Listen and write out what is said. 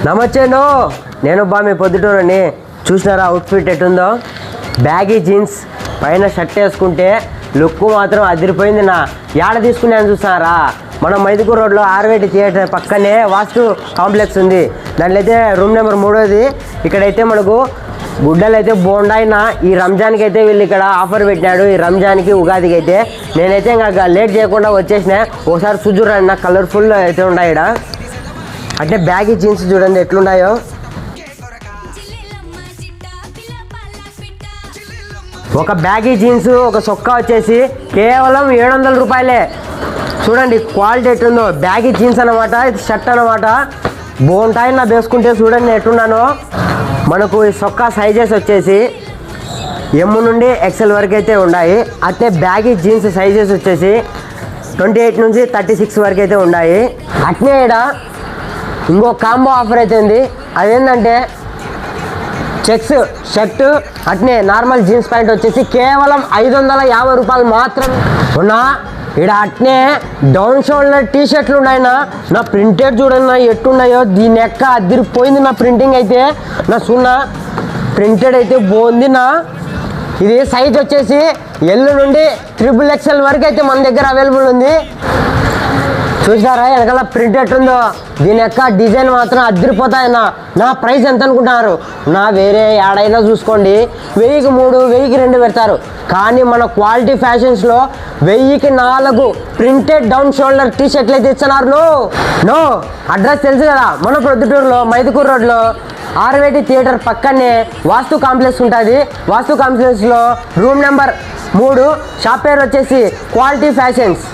నమస్తేనో నేను మీ పొద్దుటూరని చూసినారా outfit ఎట్టుందో baggy jeans పైన షర్ట్ వేసుకుంటే లుక్ మాత్రం అదిరిపోయింది నా యాడ తీసుకున్నాను చూసారా మన మైదుకూరు రోడ్లో ఆర్వేటి థియేటర్ పక్కనే వాస్తు కాంప్లెక్స్ ఉంది దాంట్లో అయితే రూమ్ నెంబర్ 3ది ఇక్కడైతే మనకు గుడ్డలు అయితే బాగున్నాయిన ఈ రంజాన్కి అయితే వీళ్ళు ఇక్కడ ఆఫర్ పెట్టినాడు ఈ రంజాన్కి ఉగాదికి అయితే నేనైతే ఇంకా లేట్ చేయకుండా వచ్చేసిన ఒకసారి చూద్దురండి నా కలర్ఫుల్ అయితే ఉన్నాయి ఇక్కడ అంటే బ్యాగీ జీన్స్ చూడండి ఎట్లున్నాయో ఒక బ్యాగీ జీన్స్ ఒక సొక్కా వచ్చేసి కేవలం 700 రూపాయలే చూడండి క్వాలిటీ ఎట్లుందో బ్యాగీ జీన్స్ అనమాట ఇది షర్ట్ అనమాట బాగుంటాయి నా వేసుకుంటే చూడండి ఎట్లున్నానో మనకు ఈ సొక్కా సైజెస్ వచ్చేసి ఎమ్ నుండి ఎక్సెల్ వరకు అయితే ఉన్నాయి అయితే బ్యాగీ జీన్స్ సైజెస్ వచ్చేసి 28 నుంచి 36 వరకు అయితే ఉన్నాయి అట్నే ఇక్కడ ఇంకో కాంబో ఆఫర్ అయితే ఉంది అదేంటంటే చెక్స్ షర్ట్ అట్నే నార్మల్ జీన్స్ ప్యాంట్ వచ్చేసి కేవలం 550 రూపాయలు మాత్రమే ఉన్నా ఇక్కడ అట్నే డౌన్ షోల్డర్ టీ షర్ట్లు ఉన్నాయి నా ప్రింటెడ్ చూడండి ఎట్టున్నాయో దీని ఎక్క అదిరిపోయింది నా ప్రింటింగ్ అయితే నా సున్నా ప్రింటెడ్ అయితే బాగుంది నా ఇది సైజ్ వచ్చేసి ఎల్ నుండి XXL వరకు అయితే మన దగ్గర అవైలబుల్ ఉంది చూసారా వెనకాల ప్రింట్ ఎట్టుందో దీని యొక్క డిజైన్ మాత్రం అదిరిపోతాయన్నా నా ప్రైస్ ఎంత అనుకుంటున్నారు నా వేరే ఏడైనా చూసుకోండి 1000కి 3 1000కి 2 పెడతారు కానీ మన క్వాలిటీ ఫ్యాషన్స్లో 1000కి 4 ప్రింటెడ్ డౌన్ షోల్డర్ టీ షర్ట్లు అయితే ఇస్తున్నారు నో అడ్రస్ తెలుసు కదా మన ప్రొద్దుటూరులో మైదుకూరు రోడ్లో ఆర్వేటి థియేటర్ పక్కనే వాస్తు కాంప్లెక్స్ ఉంటుంది వాస్తు కాంప్లెక్స్లో రూమ్ నెంబర్ 3 షాప్ పేరు వచ్చేసి క్వాలిటీ ఫ్యాషన్స్